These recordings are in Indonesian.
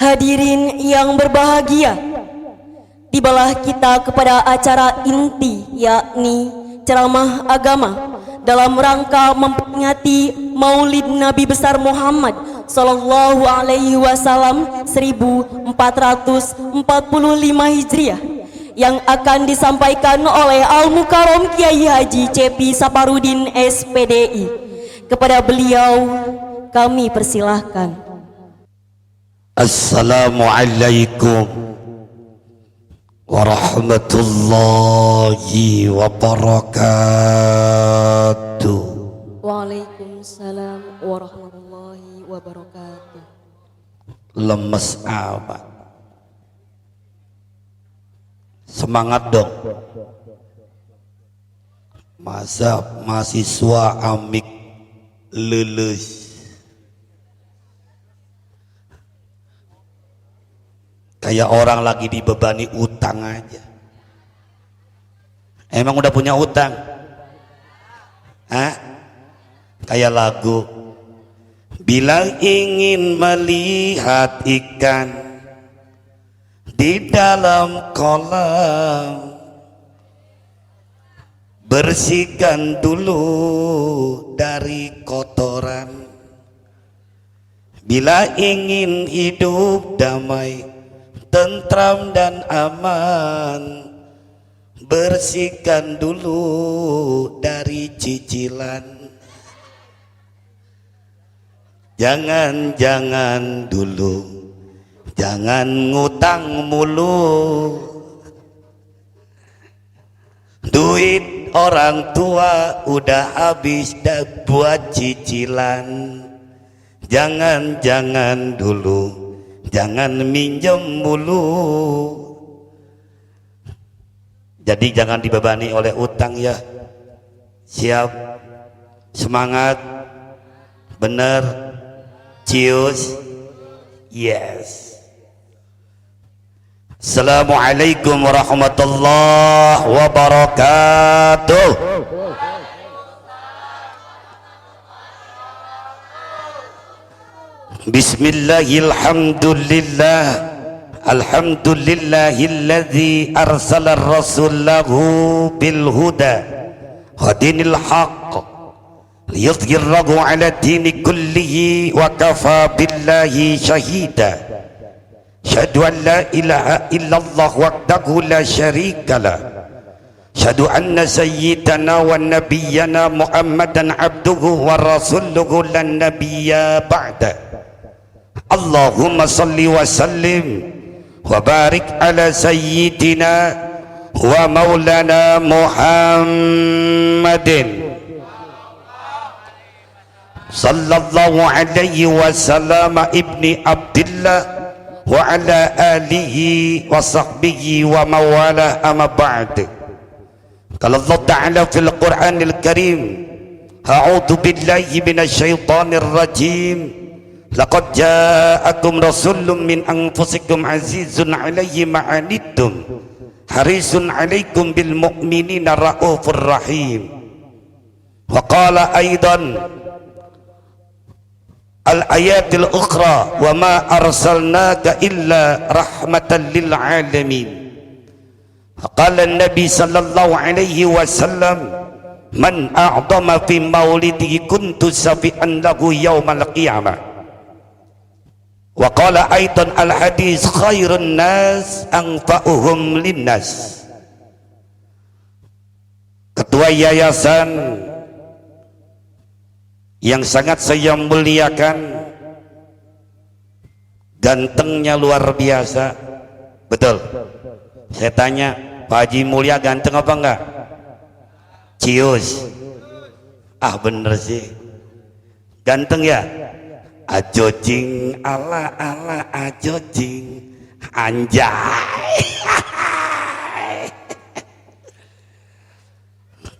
Hadirin yang berbahagia, tibalah kita kepada acara inti, yakni ceramah agama dalam rangka memperingati Maulid Nabi besar Muhammad Sallallahu Alaihi Wasallam 1445 Hijriah yang akan disampaikan oleh Al-Mukarram Kiai Haji C.P. Saparudin SPDI. Kepada beliau kami persilahkan. Assalamualaikum warahmatullahi wabarakatuh. Waalaikumsalam warahmatullahi wabarakatuh. Lemes amat. Semangat dong. Masa mahasiswa amik lulus. Kayak orang lagi dibebani utang aja. Emang udah punya utang? Hah? Kayak lagu. Bila ingin melihat ikan di dalam kolam, bersihkan dulu dari kotoran. Bila ingin hidup damai, tentram dan aman, bersihkan dulu dari cicilan. Jangan dulu, jangan ngutang mulu. Duit orang tua udah habis dah buat cicilan. Jangan dulu, jangan minjem mulu. Jadi jangan dibebani oleh utang ya. Siap? Semangat? Bener? Cius? Yes. Assalamualaikum warahmatullahi wabarakatuh. Bismillahirrahmanirrahim. Alhamdulillahilladzi arsala rasulahu bil huda wa dinil haqq liyudhhirahu ala dini kullihi wa kafa billahi shahida. Syahadu an la ilaha illallah wahdahu la syarika lah. Syahadu anna sayyidana wa nabiyyana Muhammadan abduhu wa rasuluhu lan nabiyya ba'da. Allahumma salli wa sallim wa barik ala sayyidina wa maulana Muhammadin sallallahu alaihi wasallam ibni Abdillah wa ala alihi wa sahbihi wa mawala amma ba'd. Qala Allah ta'ala fil Qur'anil Karim, a'udzu billahi minasy syaithanir rajim. Laqad ja'akum rasulun min anfusikum azizun 'alaihi ma 'anittum harisun 'alaikum bil mu'minina raufur rahim. Wa qala aidan al-ayatil ukhra wa ma arsalnaka illa rahmatan lil alamin. Qala an-nabi sallallahu alaihi wasallam, man a'dama fi maulidihi kuntu safi'an lahu yaumal qiyamah. Wa qala aidan al-hadis khairun nas anfa'uhum linnas. Ketua yayasan yang sangat saya muliakan, gantengnya luar biasa. Betul? Saya tanya, Pak Haji Mulia ganteng apa enggak? Cius. Ah bener sih, ganteng ya. Ajojing ala ajojing anjay.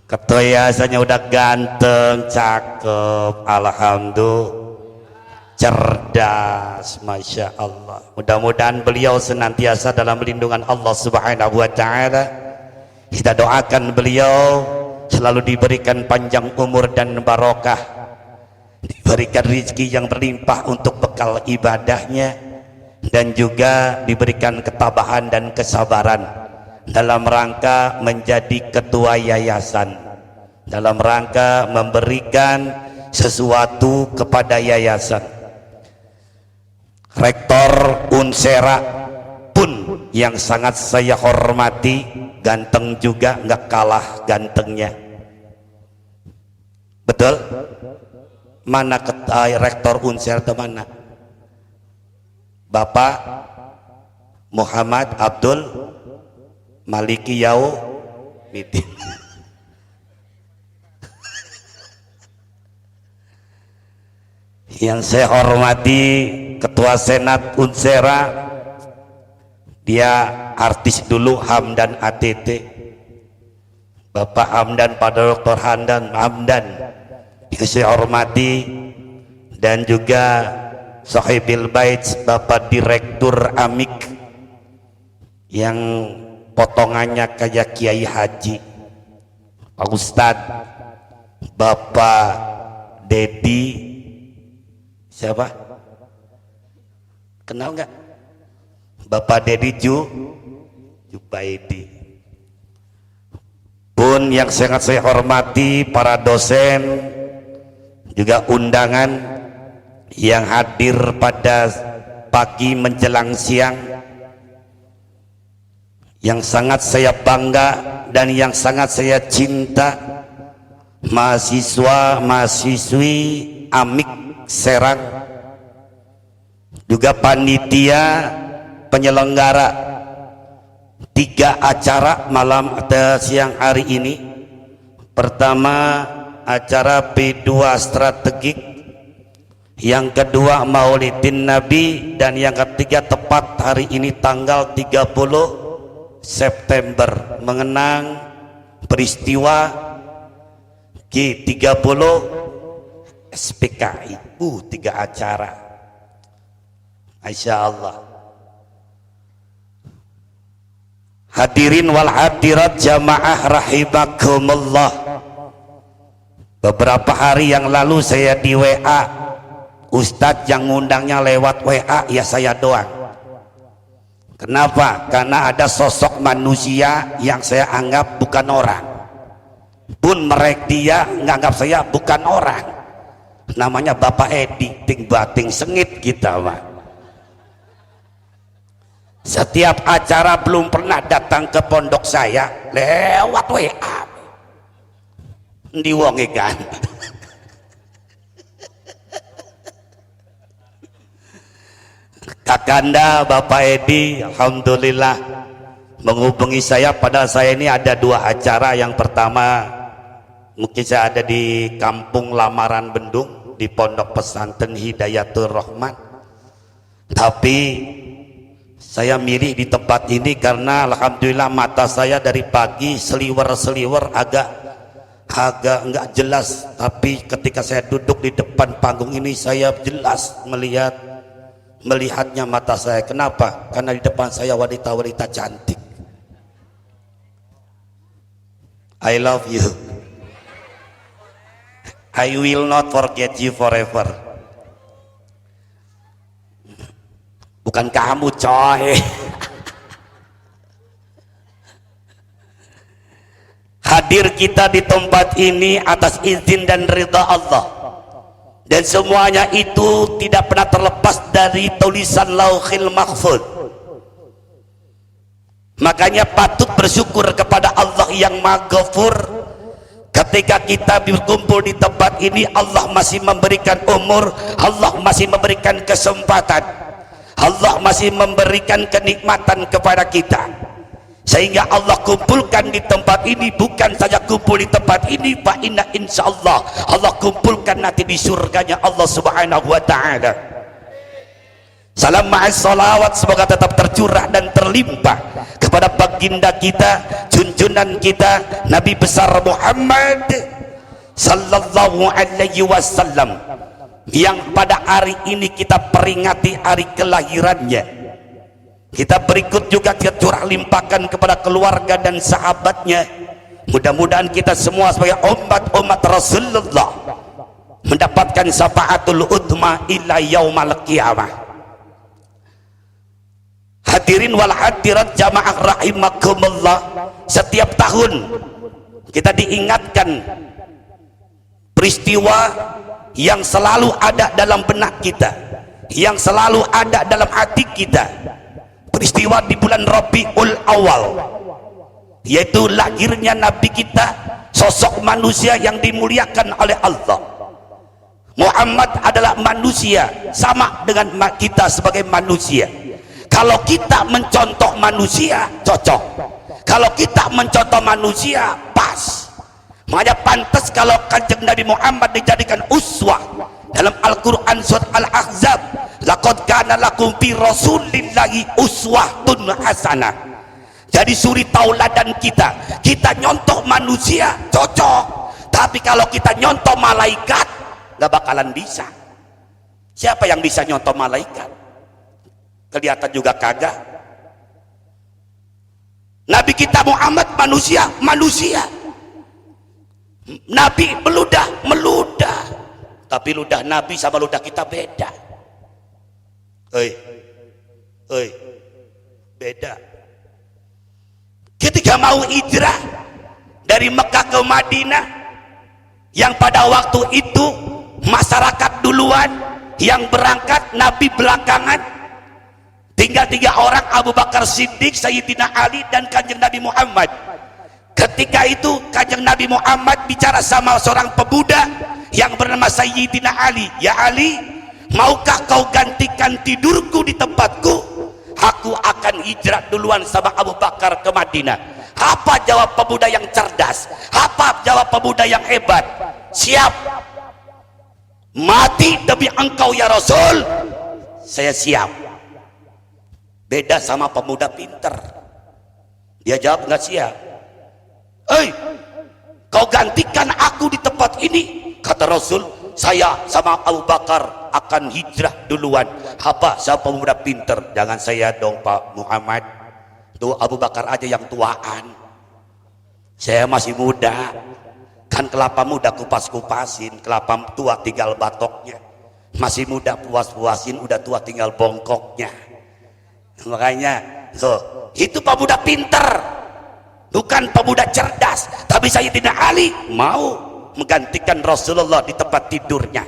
Ketua yayasannya udah ganteng, cakep, alhamdulillah, cerdas, masya Allah. Mudah-mudahan beliau senantiasa dalam lindungan Allah Subhanahu wa Ta'ala. Kita doakan beliau selalu diberikan panjang umur dan barokah, diberikan rezeki yang berlimpah untuk bekal ibadahnya, dan juga diberikan ketabahan dan kesabaran dalam rangka menjadi ketua yayasan, dalam rangka memberikan sesuatu kepada yayasan. Rektor Unsera pun yang sangat saya hormati, ganteng juga, nggak kalah gantengnya. Betul? Mana rektor Unsera itu mana? Bapak Muhammad Abdul Maliki Yau Midin. Yang saya hormati Ketua Senat Unsera, dia artis dulu, Hamdan ATT. Bapak Hamdan, pada Dr. Hamdan yang saya hormati, dan juga Sahibil Bait Bapak Direktur Amik yang potongannya kayak Kiai Haji, Pak Ustadz Bapak Dedi, siapa? Kenal nggak? Bapak Dedi Jubaidi. Pun yang sangat saya hormati para dosen, juga undangan yang hadir pada pagi menjelang siang, yang sangat saya bangga dan yang sangat saya cinta, mahasiswa mahasiswi Amik Serang, juga panitia penyelenggara 3 acara malam atau siang hari ini. Pertama acara P2 strategik, yang kedua Maulidin Nabi, dan yang ketiga tepat hari ini tanggal 30 September mengenang peristiwa G30 SPKI. 3 acara, Masya Allah. Hadirin wal hadirat jamaah rahimakumullah. Beberapa hari yang lalu saya di WA, Ustadz yang ngundangnya lewat WA, ya saya doang. Kenapa? Karena ada sosok manusia yang saya anggap bukan orang, pun mereka dia nganggap saya bukan orang. Namanya Bapak Edi, ting bating sengit kita, Pak. Setiap acara belum pernah datang ke pondok saya lewat WA. Diwongi kan? Kakanda Bapak Edi alhamdulillah menghubungi saya, padahal saya ini ada 2 acara. Yang pertama mungkin saya ada di Kampung Lamaran Bendung di Pondok Pesantren Hidayatul Rahman, tapi saya milih di tempat ini karena alhamdulillah mata saya dari pagi seliwer-seliwer agak nggak jelas, tapi ketika saya duduk di depan panggung ini saya jelas melihatnya mata saya. Kenapa? Karena di depan saya wanita-wanita cantik. I love you, I will not forget you forever. Bukan kamu coy. Hadir kita di tempat ini atas izin dan ridha Allah, dan semuanya itu tidak pernah terlepas dari tulisan Lauhil Mahfuz. Makanya patut bersyukur kepada Allah yang Maha Ghafur. Ketika kita berkumpul di tempat ini, Allah masih memberikan umur, Allah masih memberikan kesempatan, Allah masih memberikan kenikmatan kepada kita, sehingga Allah kumpulkan di tempat ini. Bukan saja kumpul di tempat ini, Pak, inna insyaallah Allah kumpulkan nanti di surganya Allah subhanahu wa ta'ala. Salam ma'as salawat semoga tetap tercurah dan terlimpah kepada baginda kita, junjungan kita, Nabi besar Muhammad sallallahu alaihi wasallam, yang pada hari ini kita peringati hari kelahirannya. Kita berikut juga kita curah limpahkan kepada keluarga dan sahabatnya. Mudah-mudahan kita semua sebagai umat Rasulullah mendapatkan syafaatul udma ila yaumal qiyamah. hadirin wal hadirat jamaah rahimakumullah, setiap tahun kita diingatkan peristiwa yang selalu ada dalam benak kita, yang selalu ada dalam hati kita, peristiwa di bulan Rabiul Awal, yaitu lahirnya Nabi kita, sosok manusia yang dimuliakan oleh Allah. Muhammad adalah manusia, sama dengan kita sebagai manusia. Kalau kita mencontoh manusia, cocok. Kalau kita mencontoh manusia, pas. Makanya pantas kalau kanjeng Nabi Muhammad dijadikan uswah dalam Al-Quran surat Al-Ahzab, laqad kana lakum fi rasulillahi uswatun hasanah. Jadi suri tauladan kita nyontoh manusia cocok, tapi kalau kita nyontoh malaikat gak bakalan bisa. Siapa yang bisa nyontoh malaikat? Kelihatan juga kagak. Nabi kita Muhammad manusia. Nabi meludah, tapi ludah Nabi sama ludah kita beda. Beda. Ketika mau hijrah dari Mekah ke Madinah, yang pada waktu itu masyarakat duluan yang berangkat, Nabi belakangan, tinggal 3 orang, Abu Bakar Siddiq, Sayyidina Ali, dan kanjeng Nabi Muhammad. Ketika itu kanjeng Nabi Muhammad bicara sama seorang pemuda yang bernama Sayyidina Ali. Ya Ali, maukah kau gantikan tidurku di tempatku? Aku akan hijrah duluan sama Abu Bakar ke Madinah. Apa jawab pemuda yang cerdas? Apa jawab pemuda yang hebat? Siap. Mati demi engkau ya Rasul, saya siap. Beda sama pemuda pinter, dia jawab nggak siap. Kau gantikan aku di tempat ini, kata Rasul, saya sama Abu Bakar akan hijrah duluan. Apa saya pemuda pinter? Jangan saya dong Pak Muhammad, tuh Abu Bakar aja yang tuaan, saya masih muda. Kan kelapa muda kupas-kupasin, kelapa tua tinggal batoknya. Masih muda puas-puasin, udah tua tinggal bongkoknya. Makanya itu pemuda pinter, bukan pemuda cerdas. Tapi Sayyidina Ali mau menggantikan Rasulullah di tempat tidurnya.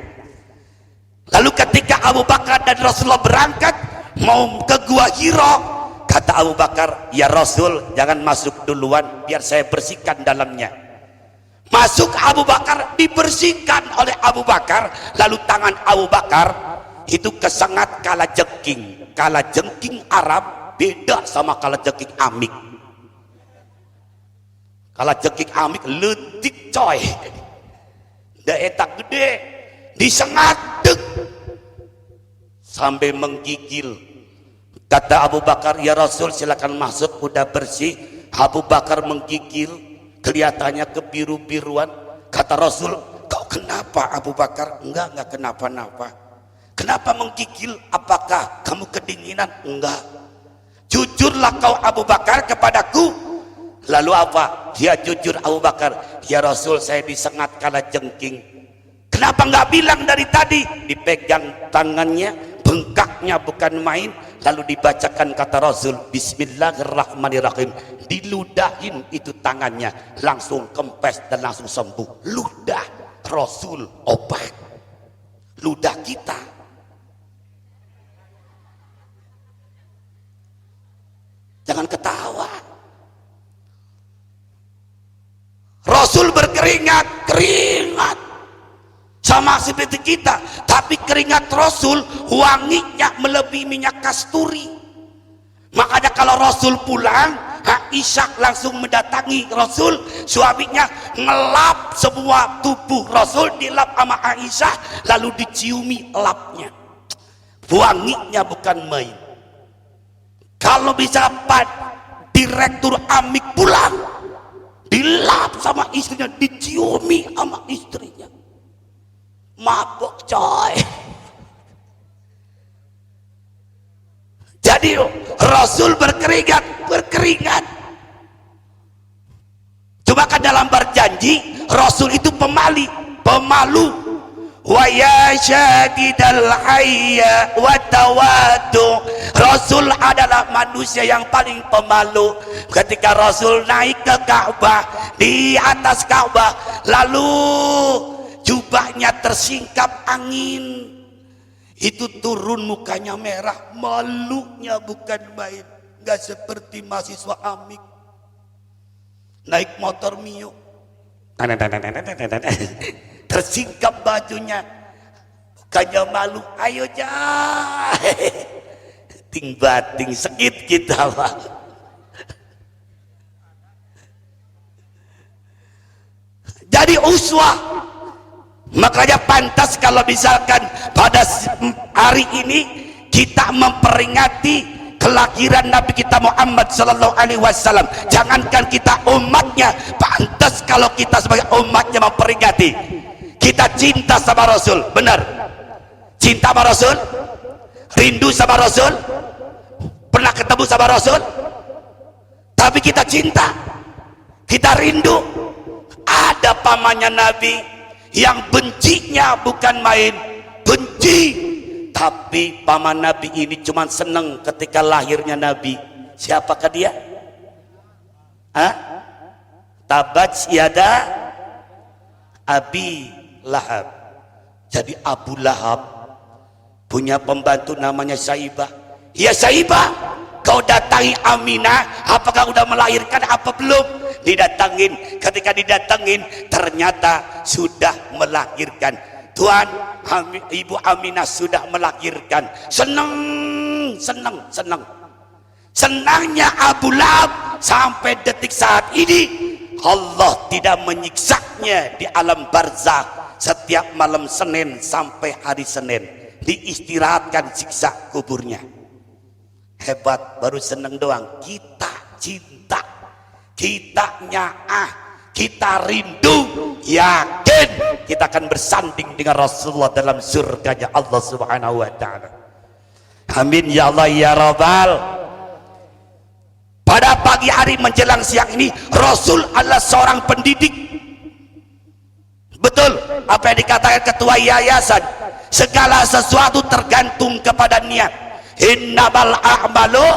Lalu ketika Abu Bakar dan Rasulullah berangkat mau ke Gua Hira, kata Abu Bakar, ya Rasul jangan masuk duluan, biar saya bersihkan dalamnya. Masuk Abu Bakar, dibersihkan oleh Abu Bakar. Lalu tangan Abu Bakar itu kesengat kalajengking. Kalajengking Arab beda sama kalajengking amik. Kalajengking amik letik coy, daetak gede, disengat dek sampai menggigil. Kata Abu Bakar, ya Rasul silakan masuk, udah bersih. Abu Bakar menggigil, kelihatannya kebiru-biruan. Kata Rasul, kau kenapa Abu Bakar? Enggak kenapa-napa. Kenapa menggigil? Apakah kamu kedinginan? Enggak. Jujurlah kau Abu Bakar kepadaku. Lalu apa? Dia jujur Abu Bakar, ya Rasul saya disengat kalajengking. Kenapa enggak bilang dari tadi? Dipegang tangannya, bengkaknya bukan main. Lalu dibacakan kata Rasul, Bismillahirrahmanirrahim. Diludahin itu tangannya, langsung kempes dan langsung sembuh. Ludah Rasul obat. Ludah kita jangan ketawa. Rasul berkeringat, keringat sama seperti kita, tapi keringat Rasul wanginya melebihi minyak kasturi. Makanya kalau Rasul pulang, Aisyah langsung mendatangi Rasul, suaminya ngelap semua tubuh Rasul, dilap sama Aisyah, lalu diciumi lapnya. Wanginya bukan main. Kalau bisa direktur Amik pulang, dilap sama istrinya, diciumi sama istrinya. Mabok coy. Jadi Rasul berkeringat. Cuma kan dalam berjanji Rasul itu pemalu. wa ya syadidal hayya wa tawadu. Rasul adalah manusia yang paling pemalu. Ketika Rasul naik ke Ka'bah, di atas Ka'bah, lalu jubahnya tersingkap angin, itu turun mukanya merah, malunya bukan main. Gak seperti mahasiswa Amik naik motor Mio, tersingkap bajunya, bukannya malu. Ayo jah, ting bating sekit kita Pak. Jadi uswah. Makanya pantas kalau misalkan pada hari ini kita memperingati kelahiran Nabi kita Muhammad sallallahu alaihi wasallam. Jangankan kita umatnya, pantas kalau kita sebagai umatnya memperingati. Kita cinta sama Rasul, benar? Cinta sama Rasul? Rindu sama Rasul? Pernah ketemu sama Rasul? Tapi kita cinta, kita rindu. Ada pamannya Nabi yang bencinya bukan main, benci. Tapi paman Nabi ini cuma senang ketika lahirnya Nabi. Siapakah dia? Tabat yada Abi Lahab. Jadi Abu Lahab punya pembantu namanya Saibah. Ya Saibah, kau datangi Aminah, apakah udah melahirkan apa belum? Didatangin. Ketika didatangin, ternyata sudah melahirkan. Tuhan, Ibu Aminah sudah melahirkan. Senang. Senangnya Abu Lahab sampai detik saat ini Allah tidak menyiksanya di alam barzakh. Setiap malam Senin sampai hari Senin diistirahatkan siksa kuburnya. Hebat, baru senang doang. Kita cinta, kita nyaah, kita rindu, yakin kita akan bersanding dengan Rasulullah dalam surganya Allah Subhanahu wa ta'ala. Amin ya Allah ya Rabbal. Pada pagi hari menjelang siang ini, Rasul adalah seorang pendidik. Betul apa yang dikatakan ketua yayasan, segala sesuatu tergantung kepada niat. Innamal a'malu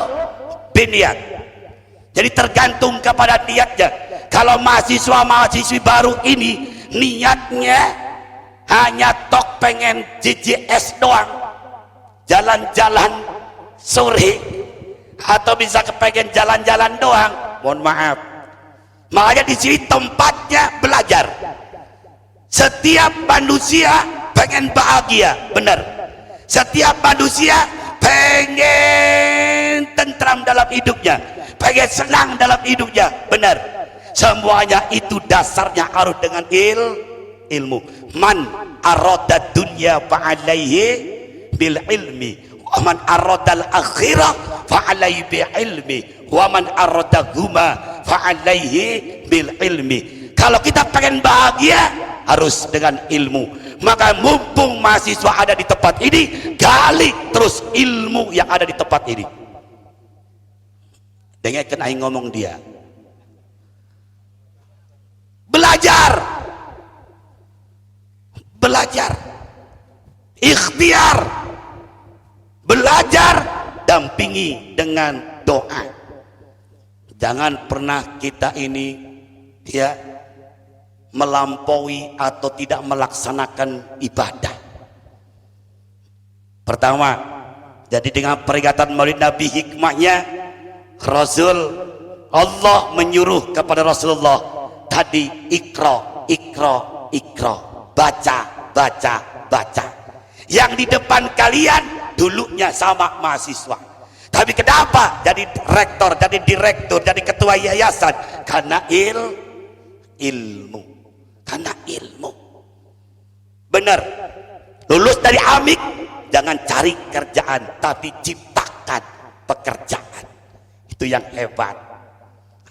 binniyat. Jadi tergantung kepada niatnya. Kalau mahasiswa-mahasiswi baru ini niatnya hanya tok pengen JJS doang, jalan-jalan sore, atau bisa kepengen jalan-jalan doang, mohon maaf. Makanya di sini tempatnya belajar. Setiap manusia pengen bahagia, benar. Setiap manusia pengen tentram dalam hidupnya, pengen senang dalam hidupnya, benar. Semuanya itu dasarnya harus dengan ilmu. Man arada dunya fa'alaihi bil ilmi, wa man arada al akhirah fa'alaihi bil ilmi, wa man arada huma fa'alaihi bil ilmi. Kalau kita pengen bahagia harus dengan ilmu. Maka mumpung mahasiswa ada di tempat ini, gali terus ilmu yang ada di tempat ini. Dengarkan aing ngomong dia. Belajar, ikhtiar, belajar, dampingi dengan doa. Jangan pernah kita ini ya melampaui atau tidak melaksanakan ibadah. Pertama, jadi dengan peringatan Maulid Nabi, hikmahnya Rasul, Allah menyuruh kepada Rasulullah tadi, ikra, baca. Yang di depan kalian dulunya sama mahasiswa, tapi kenapa jadi rektor, jadi direktur, jadi ketua yayasan? Karena ilmu. Karena ilmu. Benar, lulus dari Amik jangan cari kerjaan, tapi ciptakan pekerjaan. Itu yang hebat.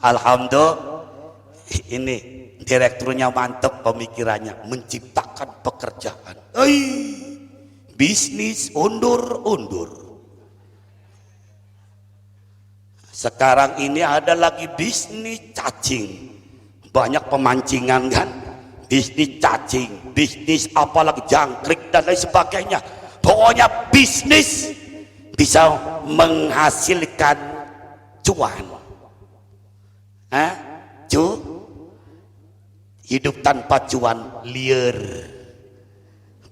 Alhamdulillah, ini direkturnya mantap pemikirannya, menciptakan pekerjaan. Bisnis undur. Sekarang ini ada lagi bisnis cacing. Banyak pemancingan kan, bisnis cacing, bisnis apalagi jangkrik dan lain sebagainya. Pokoknya bisnis bisa menghasilkan cuan. Hidup tanpa cuan liar.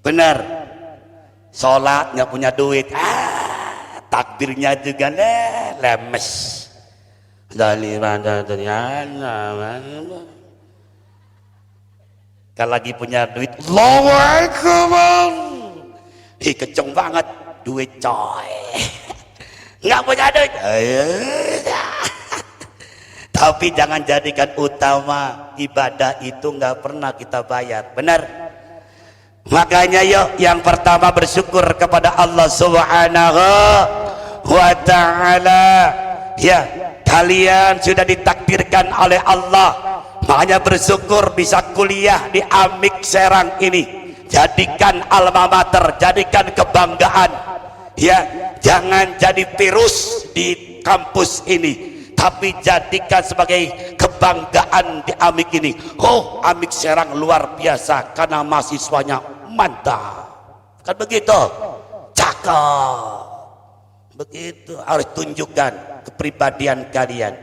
Benar. Sholat nggak punya duit, takbirnya juga lemes. Kalau lagi punya duit, Allahu Akbar, kecong banget duit coy. Nggak punya duit, tapi jangan jadikan utama ibadah itu nggak pernah kita bayar. Benar. Makanya yuk yang pertama bersyukur kepada Allah Subhanahu wa ta'ala. Ya, kalian sudah ditakdirkan oleh Allah, makanya bersyukur bisa kuliah di Amik Serang ini. Jadikan alma mater, jadikan kebanggaan. Ya, jangan jadi virus di kampus ini, tapi jadikan sebagai kebanggaan di Amik ini. Oh, Amik Serang luar biasa karena mahasiswanya mantap. Kan begitu? Cakep. Begitu harus tunjukkan kepribadian kalian.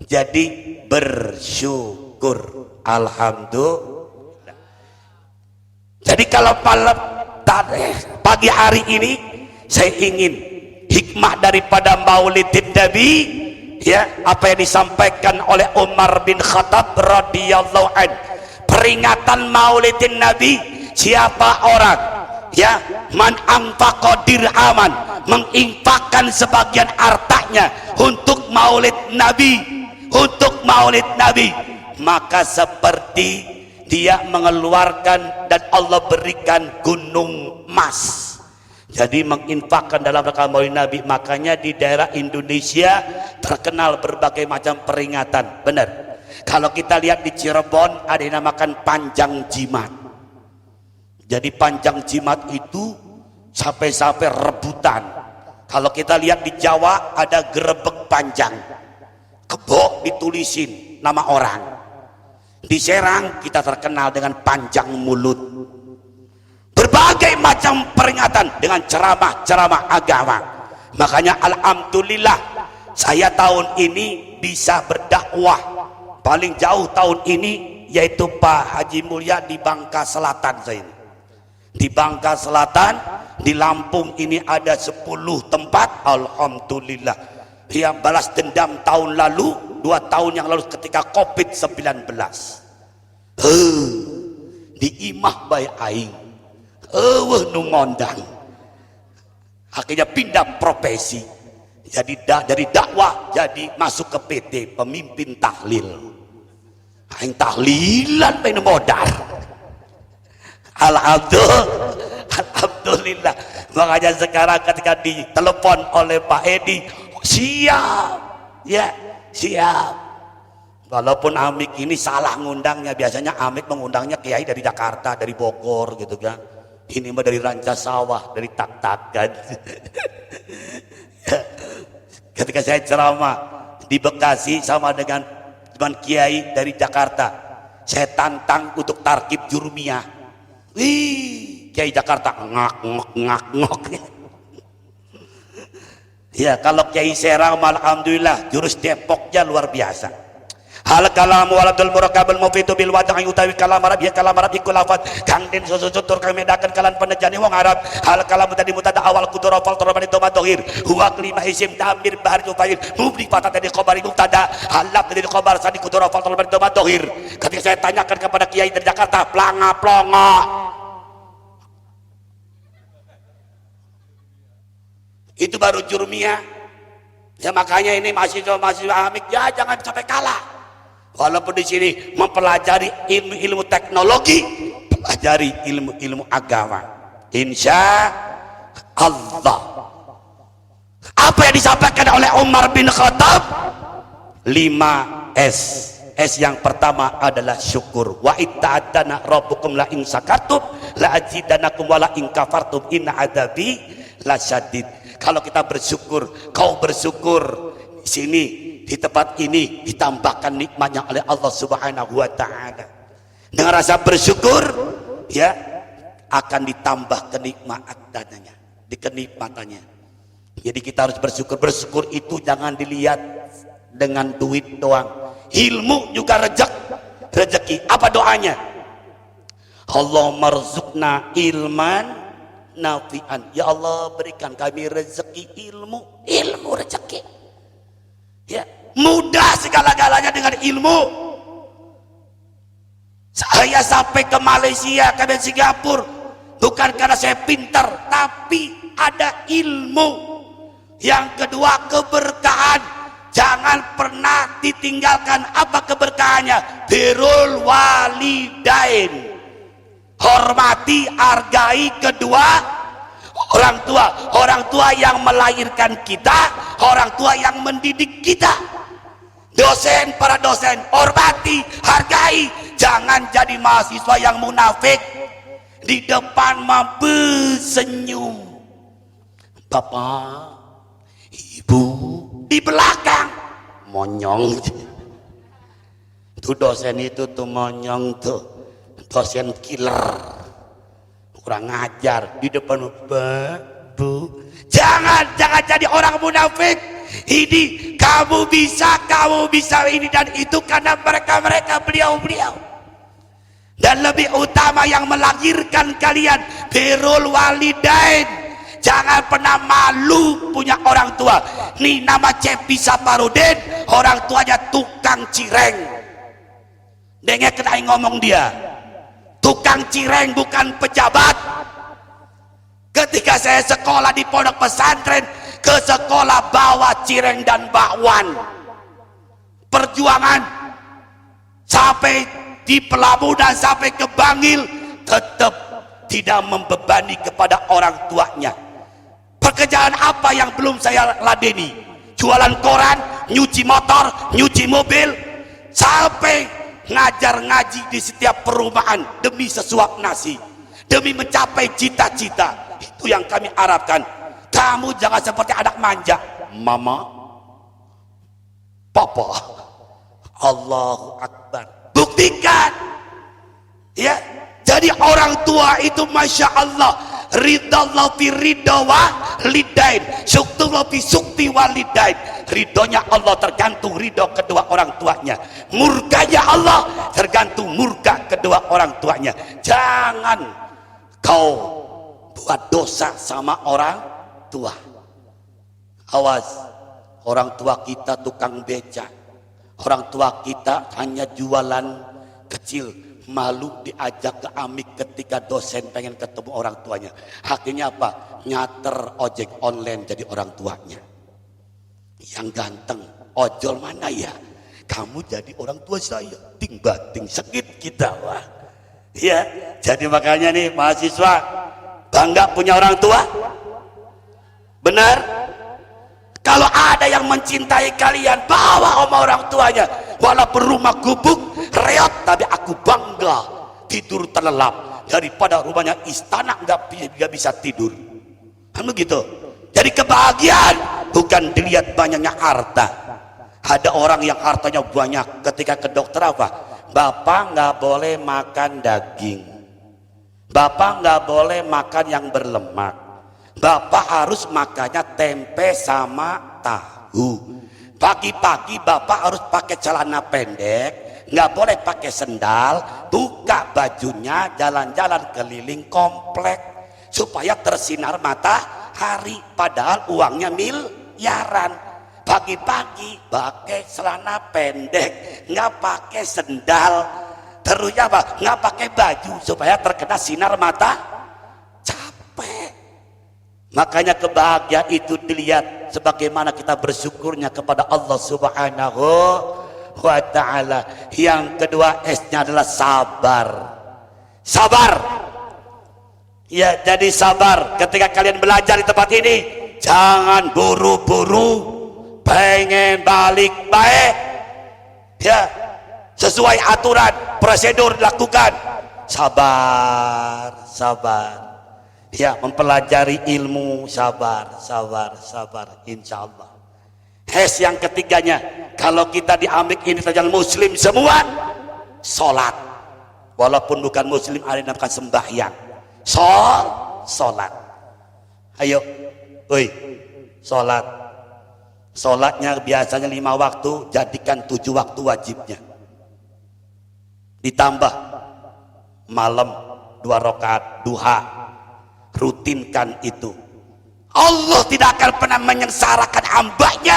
Jadi bersyukur. Alhamdulillah. Jadi kalau pagi hari ini saya ingin hikmah daripada Maulidin Nabi, ya, apa yang disampaikan oleh Umar bin Khattab radhiyallahu an. Peringatan Maulidin Nabi, siapa orang, ya, man anfaqa dirhaman, menginfakkan sebagian hartanya untuk Maulid Nabi, maka seperti dia mengeluarkan dan Allah berikan gunung emas. Jadi menginfakkan dalam rangka Maulid Nabi. Makanya di daerah Indonesia terkenal berbagai macam peringatan. Benar. Kalau kita lihat di Cirebon ada yang dinamakan panjang jimat. Jadi panjang jimat itu sampai-sampai rebutan. Kalau kita lihat di Jawa ada gerebek panjang, kebo ditulisin nama orang. Di Serang kita terkenal dengan panjang mulut. Berbagai macam peringatan dengan ceramah-ceramah agama. Makanya alhamdulillah saya tahun ini bisa berdakwah paling jauh tahun ini, yaitu Pak Haji Mulya di Bangka Selatan. Saya ini di Bangka Selatan, di Lampung ini ada 10 tempat. Alhamdulillah. Yang balas dendam tahun lalu, 2 tahun yang lalu ketika COVID-19. Di imah bae aing. Nu ngondang. Akhirnya pindah profesi. Jadi dari dakwah jadi masuk ke PT, pemimpin tahlil. Aing tahlilan pengen modal. Alhamdulillah. Makanya sekarang ketika ditelepon oleh Pak Edi, siap, ya siap. Walaupun Amik ini salah ngundangnya, biasanya Amik mengundangnya kiai dari Jakarta, dari Bogor gitu kan. Ini mah dari Rancasawah, dari Tak-Takan. Ketika saya ceramah di Bekasi sama dengan teman kiai dari Jakarta, saya tantang untuk tarkib jurumiyah. Wih, kiai Jakarta ngak. Ya, kalau kiai Serang alhamdulillah jurus Depoknya luar biasa. Hal kalam waladul murakabul mufitu bil wada'i utawi kalam Arab ya kalam Arab iku lafaz kang den susutur kang medakan kalan penejani wong Arab. Hal kalam tadi mutada awal kudur fal torban itu madhir huwa kelima isim tamir bahar tufail mubli patah tadi khabar mutada halap tadi khabar sadi kudur fal torban itu madhir. Ketika saya tanyakan kepada kiai dari Jakarta, planga-plongo, itu baru jurumiyah. Ya makanya ini mahasiswa Amik ya jangan sampai kalah. Walaupun di sini mempelajari ilmu teknologi, pelajari ilmu agama. Insya Allah. Apa yang disampaikan oleh Umar bin Khattab? 5S. S yang pertama adalah syukur. Wa itta'adana rabbukum la in syakartum la azidanakum wa la in kafartum inna adabi lasyadid. Kalau kita bersyukur, kau bersyukur di sini, di tempat ini ditambahkan nikmatnya oleh Allah Subhanahu wa taala. Dengan rasa bersyukur, ya, akan ditambah kenikmatannya. Jadi kita harus bersyukur. Bersyukur itu jangan dilihat dengan duit doang. Ilmu juga rezeki. Apa doanya? Allah marzuqna ilman nafi'an. Ya Allah, berikan kami rezeki ilmu rezeki. Ya, mudah segala-galanya dengan ilmu. Saya sampai ke Malaysia, ke Singapura bukan karena saya pintar, tapi ada ilmu. Yang kedua, keberkahan. Jangan pernah ditinggalkan. Apa keberkahannya? Birrul walidain. Hormati, hargai kedua orang tua yang melahirkan kita, orang tua yang mendidik kita. Para dosen, hormati, hargai. Jangan jadi mahasiswa yang munafik, di depan mah bersenyum, Bapak, Ibu, di belakang monyong. Tuh dosen itu tuh monyong tuh. Dosen killer, kurang ajar, di depan Bu. Jangan jadi orang munafik. Ini kamu bisa ini dan itu karena mereka beliau. Dan lebih utama yang melahirkan kalian, birrul walidain. Jangan pernah malu punya orang tua. Nih nama Cepi Saparudin, orang tuanya tukang cireng. Dengar kena ngomong dia. Tukang cireng, bukan pejabat. Ketika saya sekolah di pondok pesantren, ke sekolah bawa cireng dan bakwan. Perjuangan sampai di Pelabuhan, sampai ke Bangil, tetap tidak membebani kepada orang tuanya. Pekerjaan apa yang belum saya ladeni? Jualan koran, nyuci motor, nyuci mobil, sampai ngajar ngaji di setiap perumahan demi sesuap nasi, demi mencapai cita-cita. Itu yang kami harapkan. Kamu jangan seperti anak manja, Mama, Papa. Allahu Akbar. Buktikan, ya. Jadi orang tua itu masya Allah, ridallah fi ridha walidain, syukrullah fi syukri walidain. Ridhonya Allah tergantung ridho kedua orang tuanya, murkanya Allah tergantung murka kedua orang tuanya. Jangan kau buat dosa sama orang tua. Awas, orang tua kita tukang beca, orang tua kita hanya jualan kecil, malu diajak ke amik ketika dosen pengen ketemu orang tuanya. Akhirnya apa? Nyater ojek online jadi orang tuanya. Yang ganteng, ojol mana ya? Kamu jadi orang tua saya, ting bating sakit kita, wah. Ya, jadi makanya nih mahasiswa bangga punya orang tua. Benar? Kalau ada yang mencintai kalian, bawa sama orang tuanya. Walaupun rumah gubuk, reot, tapi aku bangga tidur terlelap daripada rumahnya istana nggak bisa tidur. Kan begitu. Jadi kebahagiaan bukan dilihat banyaknya harta. Ada orang yang hartanya banyak, ketika ke dokter apa? Bapak nggak boleh makan daging. Bapak nggak boleh makan yang berlemak. Bapak harus makannya tempe sama tahu. Pagi-pagi bapak harus pakai celana pendek, nggak boleh pakai sendal, buka bajunya, jalan-jalan keliling komplek supaya tersinar matahari. Padahal uangnya miliaran. Pagi-pagi pakai celana pendek, nggak pakai sendal, terusnya apa? Nggak pakai baju supaya terkena sinar mata. Capek. Makanya kebahagiaan itu dilihat sebagaimana kita bersyukurnya kepada Allah Subhanahu wa ta'ala. Yang kedua, S-nya adalah sabar. Sabar. Ya, jadi sabar. Ketika kalian belajar di tempat ini, jangan buru-buru pengen balik baik. Ya, sesuai aturan, prosedur dilakukan. Sabar, sabar. Ya, mempelajari ilmu, sabar, insya Allah. Yang ketiganya, kalau kita di Amrik ini terjadi muslim semua, sholat. walaupun bukan muslim ada yang namanya sembahyang. Sholat. Ayo, woi, sholat. Sholatnya biasanya 5 waktu, jadikan 7 waktu wajibnya. Ditambah malam 2 rakaat duha, rutinkan itu. Allah tidak akan pernah menyengsarakan hambanya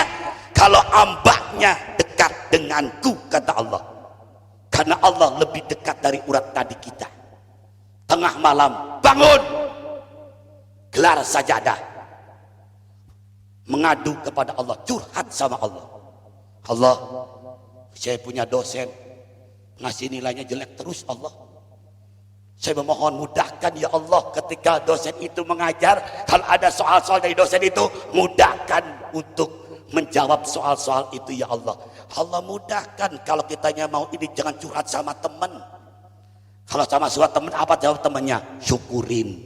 kalau hambanya dekat denganku, kata Allah. Karena Allah lebih dekat dari urat nadi kita. Tengah malam bangun, gelar sajadah, mengadu kepada Allah, curhat sama Allah. Allah, saya punya dosen ngasih nilainya jelek terus Allah. Saya memohon mudahkan ya Allah ketika dosen itu mengajar, kalau ada soal-soal dari dosen itu, mudahkan untuk menjawab soal-soal itu ya Allah. Allah mudahkan. Kalau kitanya mau ini, jangan curhat sama teman. Kalau sama suatu teman, apa jawab temannya? Syukurin.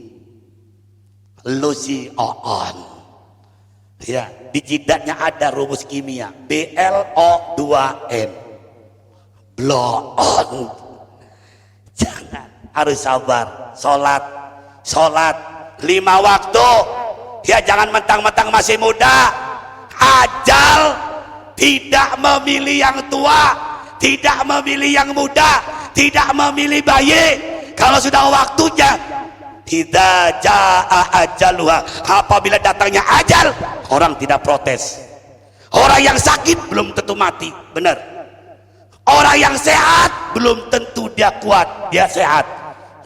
Lu si on. Ya, di jidatnya ada rumus kimia, BLO2M. Blow on. Jangan, harus sabar. Sholat 5 waktu. Ya, jangan mentang-mentang masih muda. Ajal tidak memilih yang tua, tidak memilih yang muda, tidak memilih bayi. Kalau sudah waktunya, idza jaa ajaluha, apabila datangnya ajal, orang tidak protes. Orang yang sakit belum tentu mati, benar. Orang yang sehat belum tentu dia kuat, dia sehat.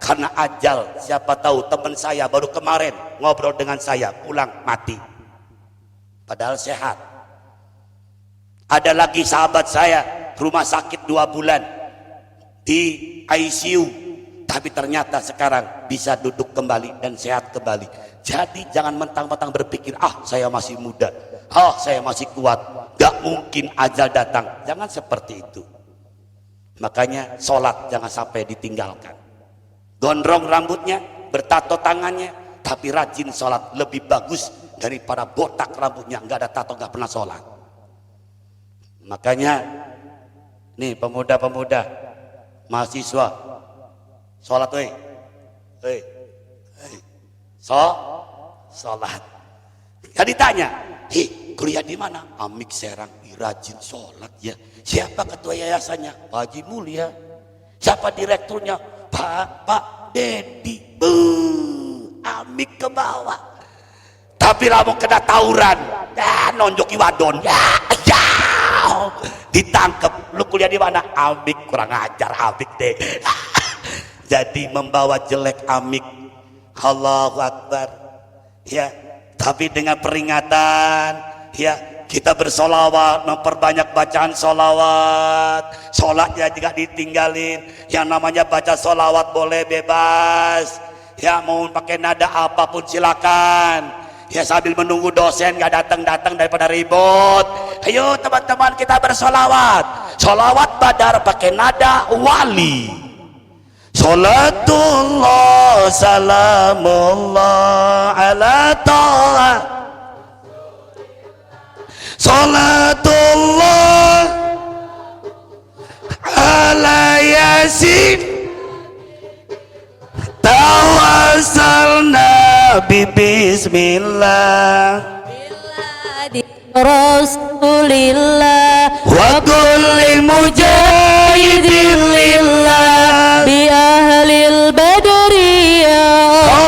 Karena ajal, siapa tahu teman saya baru kemarin ngobrol dengan saya, pulang mati, padahal sehat. Ada lagi sahabat saya rumah sakit 2 bulan di ICU, tapi ternyata sekarang bisa duduk kembali dan sehat kembali. Jadi jangan mentang-mentang berpikir, saya masih muda, saya masih kuat, gak mungkin ajal datang. Jangan seperti itu. Makanya sholat jangan sampai ditinggalkan. Gondrong rambutnya, bertato tangannya, tapi rajin sholat, lebih bagus daripada botak rambutnya, nggak ada tato, nggak pernah sholat. Makanya nih pemuda-pemuda, mahasiswa, sholat weh, sholat. Kan ditanya, kuliah di mana? Amik Serang. Rajin sholat ya. Siapa ketua yayasannya? Pak Haji Mulia. Siapa direkturnya? Pak Dedi. Amik ke bawah. Tapi lamun kena tawuran, nonjoki wadon, ditangkap. Lu kuliah di mana? Amik. Kurang ajar Amik deh. Jadi membawa jelek Amik. Allahu Akbar. Ya, tapi dengan peringatan, ya, kita bersolawat, memperbanyak bacaan solawat. Sholatnya juga ditinggalin. Yang namanya baca solawat boleh bebas. Ya, mau pakai nada apapun silakan. Ya, sambil menunggu dosen gak datang-datang daripada ribut. Ayo teman-teman kita bersolawat. Solawat badar pakai nada wali. Salatullah salamullah ala ta'ala. Salatullah ala yasin. Tawassalna bi bismillah Rasulillah wa kulli mujahidin lillah bi ahlil badri ya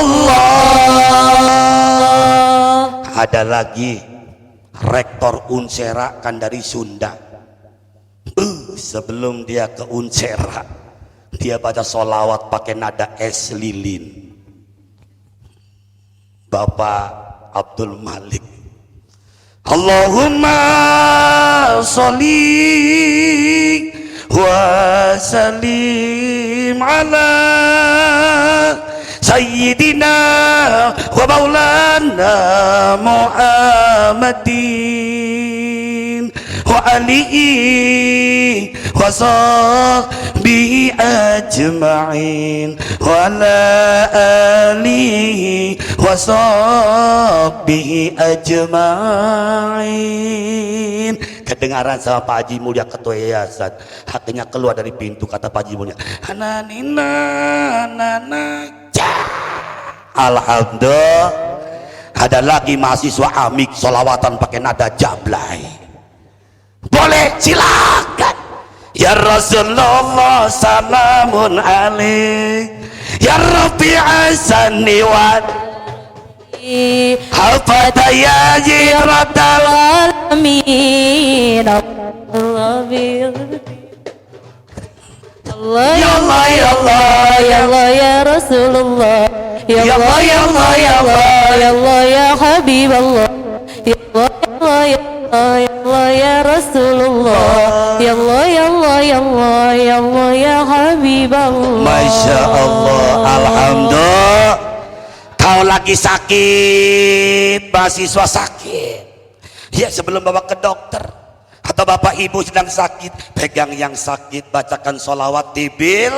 Allah. Ada lagi rektor Unsera kan dari Sunda. Sebelum dia ke Unsera, dia baca sholawat pakai nada es lilin. Bapak Abdul Malik, Allahumma sholli wa sallim ala Sayyidina wa maulana Muhammadin wa alihi wa sahbihi ajma'in wa ala alihi wa sahbihi ajma'in. kedengaran sama Pak Haji Mulia ketua yayasan. Akhirnya keluar dari pintu, kata Pak Haji Mulia, ananina anana cah. Alhamdulillah ada lagi mahasiswa amik solawatan pakai nada jablay. Boleh, silakan. Ya Rasulullah salamun alaik, ya Rabbi asani wa hafata ya jiratal Amin. Allah ya Allah ya Allah ya Allah ya Rasulullah ya Allah ya Allah ya Allah ya Allah ya Habib Allah ya Allah ya Allah ya Allah ya Rasulullah ya Allah ya Allah ya Allah ya Allah ya Habib Allah. Masya Allah, alhamdulillah. Kau lagi sakit, mahasiswa sakit, ya sebelum bawa ke dokter atau bapak ibu sedang sakit, pegang yang sakit, bacakan sholawat tibil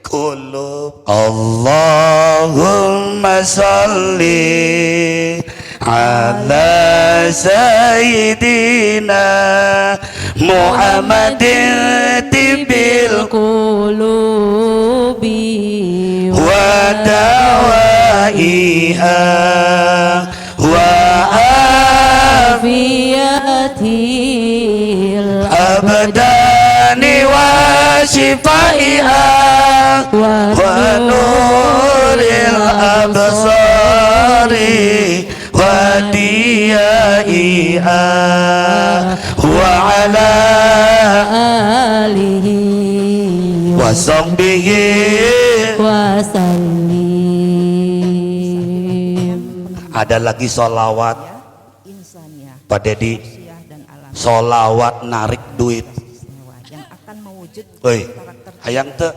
kulub. Allahumma salli ala sayyidina Muhammadin tibil Qulubi wa dawaiha wa afiyatil abdani wa shifaiha wa nuril absari wa diyaiha wa ala alihi wa sahbihi wa sallim. Ada lagi sholawat insaniyah, Pak Dedi, manusia dan alam sholawat narik duit. istimewa yang akan mewujudkan Woi, karakter hayang te,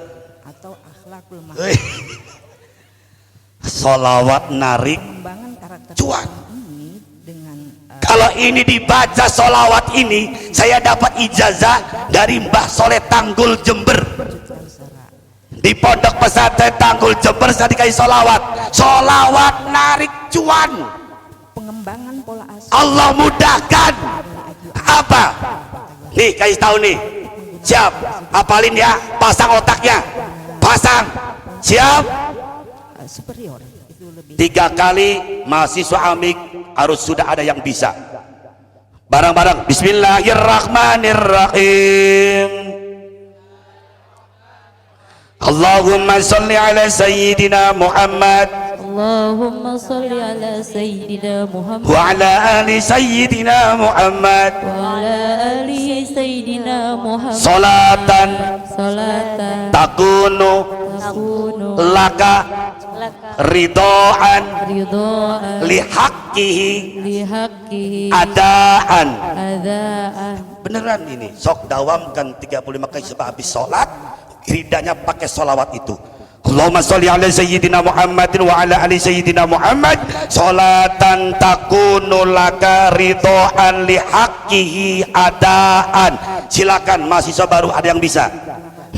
atau akhlakul woi, sholawat narik. pengembangan karakter Cuan. ini dengan Kalau ini dibaca sholawat ini, saya dapat ijazah dari Mbah Soleh Tanggul Jember. wujudkan secara Di pondok pesantren Tanggul Jember saya dikasih sholawat, sholawat narik cuan. pengembangan pola asuh Allah mudahkan. Apa? Nih kasih tahu nih. Siap? Hafalin ya. Pasang otaknya. Pasang. Siap? superior itu lebih 3 kali mahasiswa amik harus sudah ada yang bisa. Bareng-bareng. Bismillahirrahmanirrahim. Allahumma salli ala sayyidina Muhammad Allahumma salli ala sayyidina Muhammad wa ala ali sayyidina Muhammad wa ala ali sayyidina Muhammad salatan salatan takunu takunu laka ridhaan ridhaan lihaqqihi lihaqqihi adaan. adaan. Beneran ini, sok dawamkan 35 kali sebab habis sholat, ridanya pakai sholawat itu. Allahumma sholli ala sayyidina Muhammadin wa ala ali sayyidina Muhammad sholatan takunu laka ridhaan lihaqqihi adaan. Silakan mahasiswa baru ada yang bisa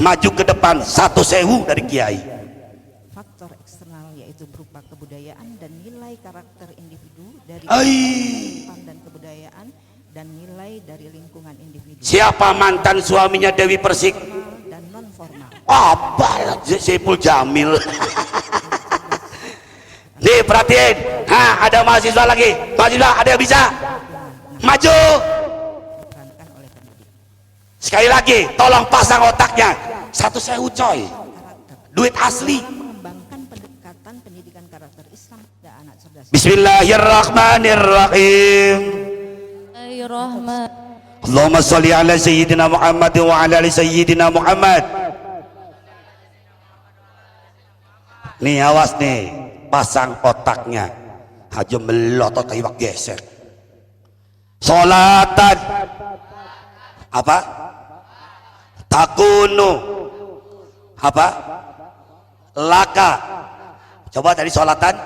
maju ke depan 1.000 dari kiai. faktor eksternal yaitu berupa kebudayaan dan nilai karakter individu dari Ai. kehidupan dan kebudayaan dan nilai dari lingkungan individu Siapa mantan suaminya Dewi Persik? formal dan non formal. Apa? Saiful Jamil. Nih perhatiin, ada mahasiswa lagi, mahasiswa ada yang bisa maju. Diperankan oleh pendidik. Sekali lagi, tolong pasang otaknya. 1.000 coy, duit asli. Mengembangkan pendekatan pendidikan karakter Islam pada anak cerdas. Bismillahirrahmanirrahim. Bismillahirrahman. Allahumma sholli ala sayyidina Muhammad wa ala ali sayyidina Muhammad. Nih awas nih, pasang otaknya. Aja melotot kayak geser. Sholatan apa? Takunu apa? Laka. Coba tadi sholatan.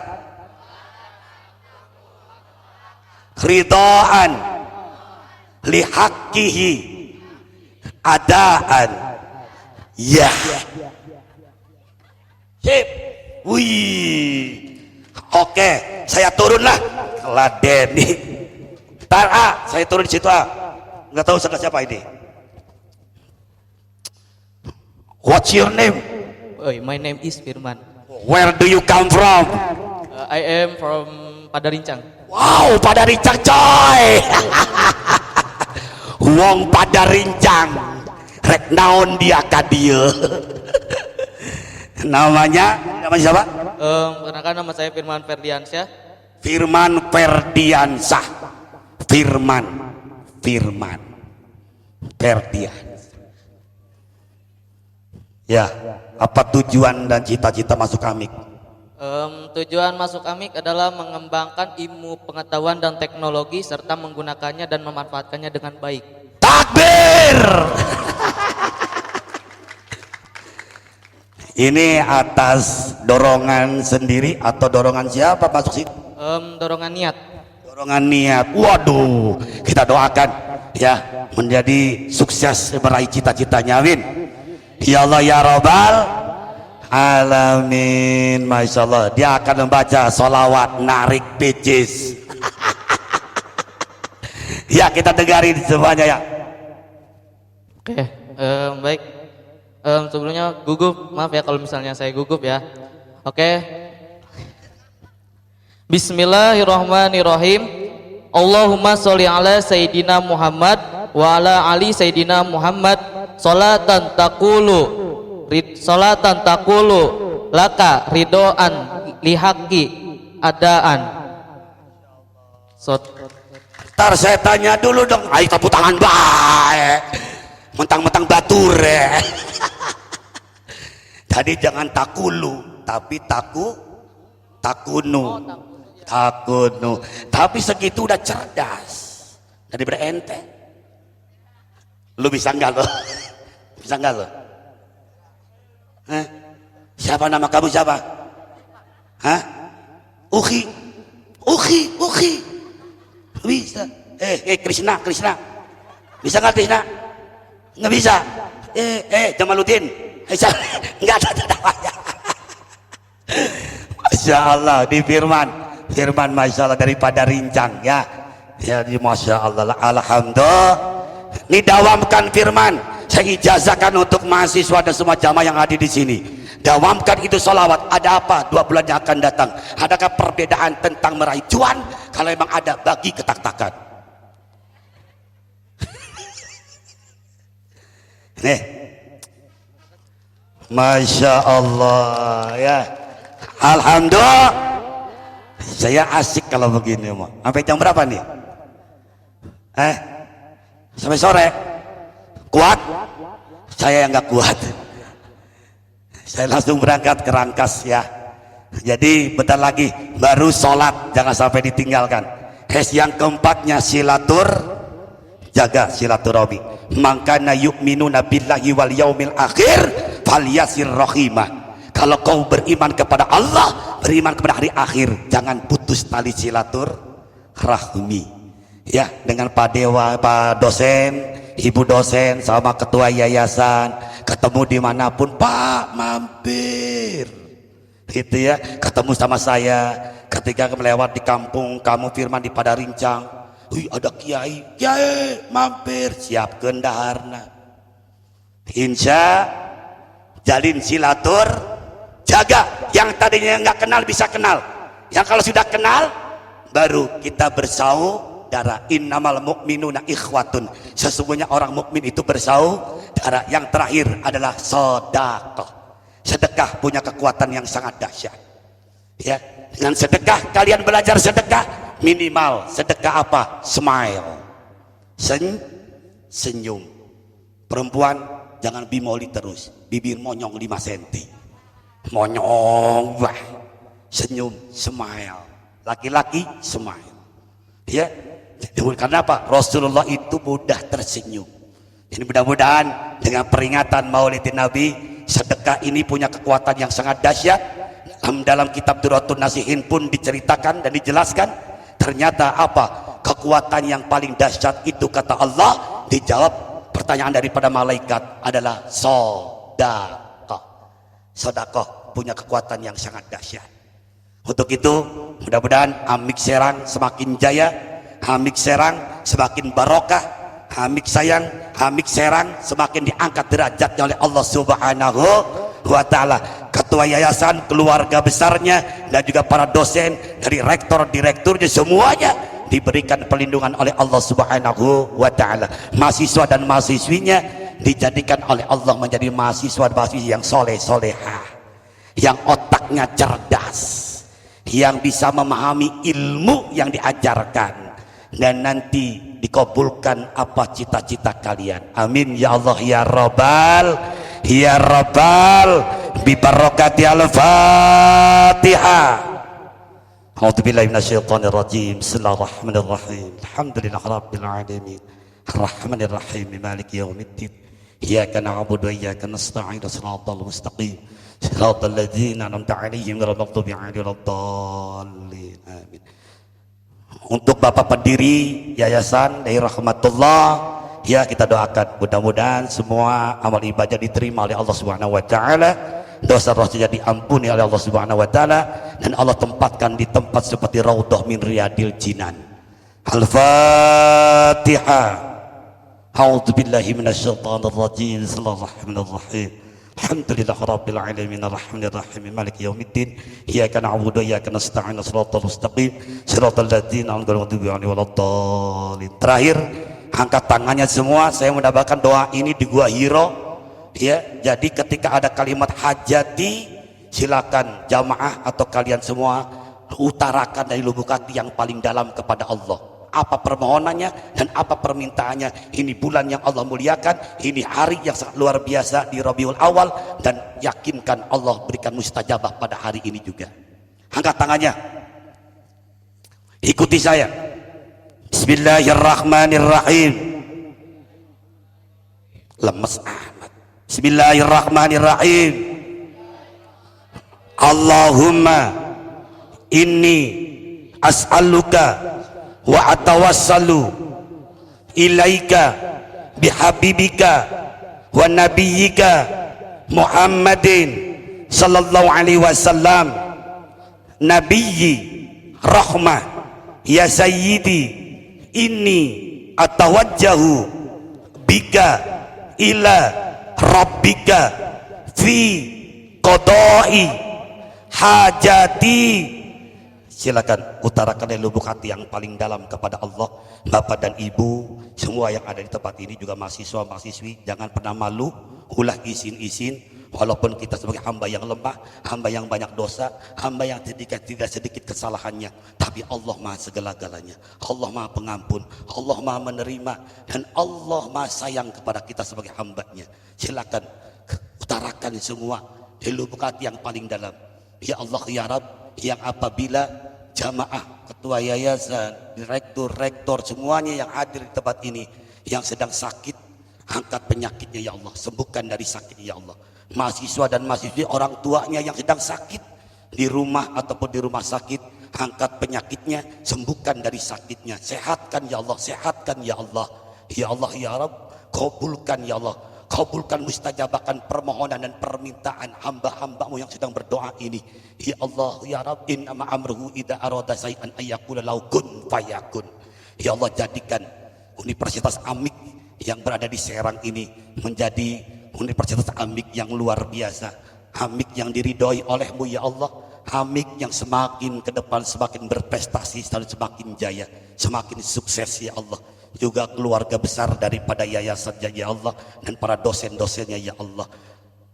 Ridhaan lihaqqihi adaan. Ya. Sip. Wih. Oke, saya turunlah. Ladeni. Tar saya turun di situ Nggak tahu Ustaz siapa ini. What's your name? My name is Firman. Where do you come from? I am from Padarincang. Wow, Padarincang coy. Wong Padarincang. Rek naon dia ka dieu. Namanya siapa? Perkenalkan nama saya Firman Ferdiansyah. Firman Ferdiansyah. Firman Ferdiansyah. Ya, apa tujuan dan cita-cita masuk AMIK? Tujuan masuk AMIK adalah mengembangkan ilmu pengetahuan dan teknologi serta menggunakannya dan memanfaatkannya dengan baik. Takbir! Ini atas dorongan sendiri atau dorongan siapa masuk sini? Dorongan niat. Dorongan niat. Waduh, kita doakan ya menjadi sukses meraih cita-citanya. Amin. Ya Allah ya Rabbal Alamin. Masya Allah, dia akan membaca sholawat narik picis. Ya, kita dengarin semuanya ya. Oke, baik. Sebelumnya gugup, maaf ya kalau misalnya saya gugup ya. Oke. Bismillahirrahmanirrahim. Allahumma sholli ala Sayyidina Muhammad wa ala ali Sayyidina Muhammad salatan takulu laka ridoan lihaki adaan. Ntar saya tanya dulu dong. Ayo tepuk tangan baik. Mentang-mentang batur ya. Tadi jangan takulu, tapi takunu. Tapi segitu udah cerdas. Daripada ente. Lu bisa enggak lo? Bisa enggak lo? Hah? Siapa nama kamu siapa? Hah? Uki. Bisa. Krishna. Bisa nggak Krishna? Nggak bisa. Jamaluddin. Nggak ada namanya. Masya Allah di Firman Masya Allah daripada Rincang ya. Ya di Masya Allah. Alhamdulillah. Ini dawamkan Firman. Saya ijazahkan untuk mahasiswa dan semua jamaah yang hadir di sini. Dawamkan itu sholawat. Ada apa 2 bulan yang akan datang? Adakah perbedaan tentang meraih cuan? Kalau memang ada, bagi ketak-takan. Nih, Masya Allah ya. Alhamdulillah. Saya asik kalau begini mau. Sampai jam berapa nih? Sampai sore. Kuat? Saya yang nggak kuat. Saya langsung berangkat ke Rangkas ya. Jadi bentar lagi baru sholat, jangan sampai ditinggalkan. Yang keempatnya jaga silaturahmi. Mangkana yu'minuna billahi wal yaumil akhir falyasir rahimah. Kalau kau beriman kepada Allah, beriman kepada hari akhir, jangan putus tali silaturahmi. Ya, dengan Pak Dewa, Pak dosen, Ibu dosen, sama ketua yayasan, ketemu dimanapun, Pak mampir, gitu ya. Ketemu sama saya ketika melewat di kampung kamu Firman di Padarincang. Wih, ada kiai mampir, siapkeun daharna. Insya jalin silatur, jaga yang tadinya nggak kenal bisa kenal, yang kalau sudah kenal baru kita bersaudara. Innamal mu'minuna ikhwatun, sesungguhnya orang mukmin itu bersaudara. Yang terakhir adalah sedekah. Sedekah punya kekuatan yang sangat dahsyat ya. Dengan sedekah kalian belajar sedekah, minimal sedekah apa? Smile, senyum. Perempuan jangan bimoli terus, bibir monyong 5 cm, monyong wah. Senyum, smile. Laki-laki smile ya. Karena apa? Rasulullah itu mudah tersenyum. Jadi mudah-mudahan dengan peringatan Maulidin Nabi, sedekah ini punya kekuatan yang sangat dahsyat. Dalam kitab Duratun Nasihin pun diceritakan dan dijelaskan. Ternyata apa? Kekuatan yang paling dahsyat itu kata Allah, dijawab pertanyaan daripada malaikat adalah sedekah. Sedekah punya kekuatan yang sangat dahsyat. Untuk itu mudah-mudahan AMIK Serang semakin jaya, AMIK Serang semakin barokah, Hamik sayang, Hamik Serang semakin diangkat derajatnya oleh Allah Subhanahu wa Ta'ala. Ketua yayasan, keluarga besarnya, dan juga para dosen, dari rektor, direkturnya, semuanya diberikan perlindungan oleh Allah Subhanahu wa Ta'ala. Mahasiswa dan mahasiswinya dijadikan oleh Allah menjadi mahasiswa dan mahasiswi yang soleh-solehah, yang otaknya cerdas, yang bisa memahami ilmu yang diajarkan, dan nanti dikabulkan apa cita-cita kalian. Amin ya Allah ya Rabbal ya Rabbal, bi barakati al-Fatihah. A'udzubillahi minasyaitonir rajim. Bismillahirrahmanirrahim. Alhamdulillahirabbil alamin. Arrahmanir rahim. Maliki yaumiddin. Iyyaka na'budu wa iyyaka nasta'in. Shiratal mustaqim. Shiratal ladzina an'amta 'alaihim ghairil maghdubi 'alaihim waladdallin. Amin. Untuk Bapak pendiri yayasan dari rahmatullah, ya kita doakan mudah-mudahan semua amal ibadah diterima oleh Allah Subhanahu wa Ta'ala, dosa-dosanya diampuni oleh Allah Subhanahu wa Ta'ala, dan Allah tempatkan di tempat seperti raudhah min riyadil jinan. Al-Fatihah. A'udzubillahi minasyaitonir rajim. Bismillahirrahmanirrahim. Alhamdulillahirabbil alamin arrahmanir rahim maliki yaumiddin iyyaka na'budu wa iyyaka nasta'in shiratal mustaqim shiratal ladzina an'amta 'alaihim waladdallin. Terakhir, angkat tangannya semua. Saya mendapatkan doa ini di Gua Hiro, ya. Jadi ketika ada kalimat hajati, silakan jamaah atau kalian semua utarakan dari lubuk hati yang paling dalam kepada Allah. Apa permohonannya dan apa permintaannya. Ini bulan yang Allah muliakan, ini hari yang sangat luar biasa di Rabiul Awal, dan yakinkan Allah berikan mustajabah pada hari ini juga. Angkat tangannya, ikuti saya. Bismillahirrahmanirrahim. Lemes amat. Bismillahirrahmanirrahim. Allahumma inni as'aluka wa atawassalu ilaika bihabibika wa nabiyyika Muhammadin sallallahu alaihi wasallam nabiyyi rahmah ya sayyidi inni atawajjahu bika ila rabbika fi qada'i hajati. Silakan utarakan dari lubuk hati yang paling dalam kepada Allah. Bapak dan Ibu semua yang ada di tempat ini, juga mahasiswa mahasiswi, jangan pernah malu, ulah izin walaupun kita sebagai hamba yang lemah, hamba yang banyak dosa, hamba yang tidak sedikit kesalahannya, tapi Allah maha segala-galanya, Allah maha pengampun, Allah maha menerima, dan Allah maha sayang kepada kita sebagai hambanya. Silakan utarakan semua dari lubuk hati yang paling dalam. Ya Allah ya Rabb, yang apabila jamaah, ketua yayasan, direktur, rektor, semuanya yang hadir di tempat ini yang sedang sakit, angkat penyakitnya ya Allah, sembuhkan dari sakitnya ya Allah. Mahasiswa dan mahasiswi, orang tuanya yang sedang sakit di rumah ataupun di rumah sakit, angkat penyakitnya, sembuhkan dari sakitnya, sehatkan ya Allah, sehatkan ya Allah. Ya Allah ya Rabb, kabulkan ya Allah, kabulkan, mustajabahkan permohonan dan permintaan hamba-hambamu yang sedang berdoa ini. Ya Allah ya Rabb, innama amruhu idza arada syai'an ayyaqula lahu kun fayakun. Ya Allah, jadikan Universitas Amik yang berada di Serang ini menjadi Universitas Amik yang luar biasa, Amik yang diridhoi olehmu ya Allah, Amik yang semakin ke depan semakin berprestasi dan semakin jaya, semakin sukses ya Allah. Juga keluarga besar daripada yayasannya ya Allah, dan para dosen-dosennya ya Allah,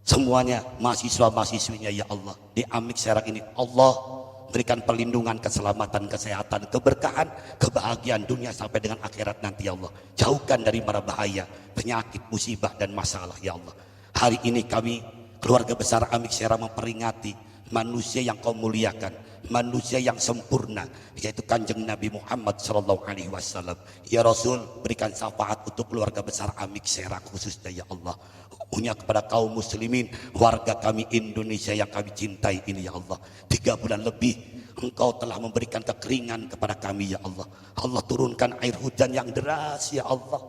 semuanya mahasiswa-mahasiswinya ya Allah di Amik Serang ini. Allah berikan perlindungan, keselamatan, kesehatan, keberkahan, kebahagiaan dunia sampai dengan akhirat nanti ya Allah. Jauhkan dari mara bahaya, penyakit, musibah dan masalah ya Allah. Hari ini kami keluarga besar Amik Serang memperingati manusia yang kau muliakan, manusia yang sempurna, yaitu Kanjeng Nabi Muhammad sallallahu alaihi wasallam. Ya Rasul, berikan syafaat untuk keluarga besar Amik Serang khususnya ya Allah, punya kepada kaum muslimin, warga kami Indonesia yang kami cintai ini ya Allah. 3 bulan lebih Engkau telah memberikan kekeringan kepada kami ya Allah. Allah turunkan air hujan yang deras ya Allah,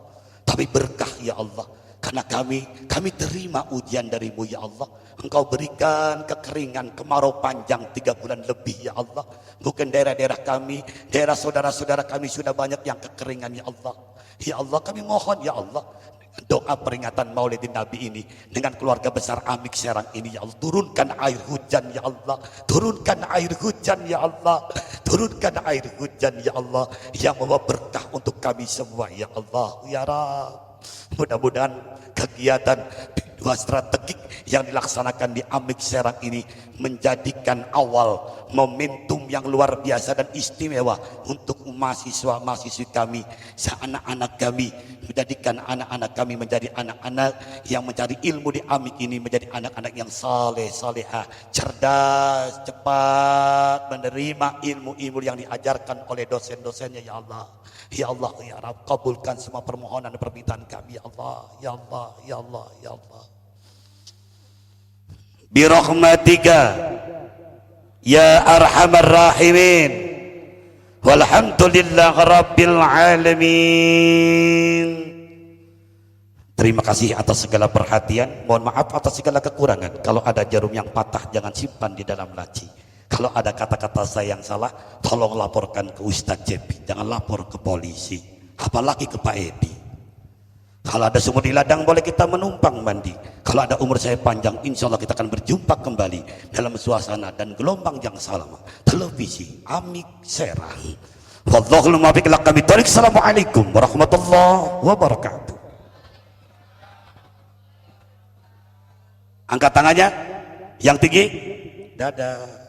tapi berkah ya Allah, karena kami terima ujian darimu ya Allah. Engkau berikan kekeringan, kemarau panjang 3 bulan lebih ya Allah. Mungkin daerah-daerah kami, daerah saudara-saudara kami sudah banyak yang kekeringan ya Allah. Ya Allah, kami mohon ya Allah, doa peringatan Maulidin Nabi ini dengan keluarga besar Amik Serang ini ya Allah, turunkan air hujan ya Allah, turunkan air hujan ya Allah, turunkan air hujan ya Allah yang membawa berkah untuk kami semua ya Allah ya Rabb. Mudah-mudahan kegiatan dua strategik yang dilaksanakan di Amik Serang ini menjadikan awal momentum yang luar biasa dan istimewa untuk mahasiswa-mahasiswi kami, anak-anak kami, menjadikan anak-anak kami menjadi anak-anak yang mencari ilmu di Amik ini menjadi anak-anak yang saleh, salehah, cerdas, cepat menerima ilmu-ilmu yang diajarkan oleh dosen-dosennya ya Allah. Ya Allah ya Rabb, kabulkan semua permohonan dan permintaan kami ya Allah, ya Allah, ya Allah, ya Allah. Birahmatika ya arhamar rahimin, walhamdulillah rabbil alamin. Terima kasih atas segala perhatian, mohon maaf atas segala kekurangan. Kalau ada jarum yang patah jangan simpan di dalam laci. Kalau ada kata-kata saya yang salah tolong laporkan ke Ustadz Cepi, jangan lapor ke polisi, apalagi ke Pak Edi. Kalau ada sumur di ladang boleh kita menumpang mandi. Kalau ada umur saya panjang insya Allah kita akan berjumpa kembali dalam suasana dan gelombang yang sama. Televisi Amik Serang. Wallahul muwaffiq ila aqwamit thoriq. Assalamualaikum warahmatullahi wabarakatuh. Angkat tangannya yang tinggi. Dadah.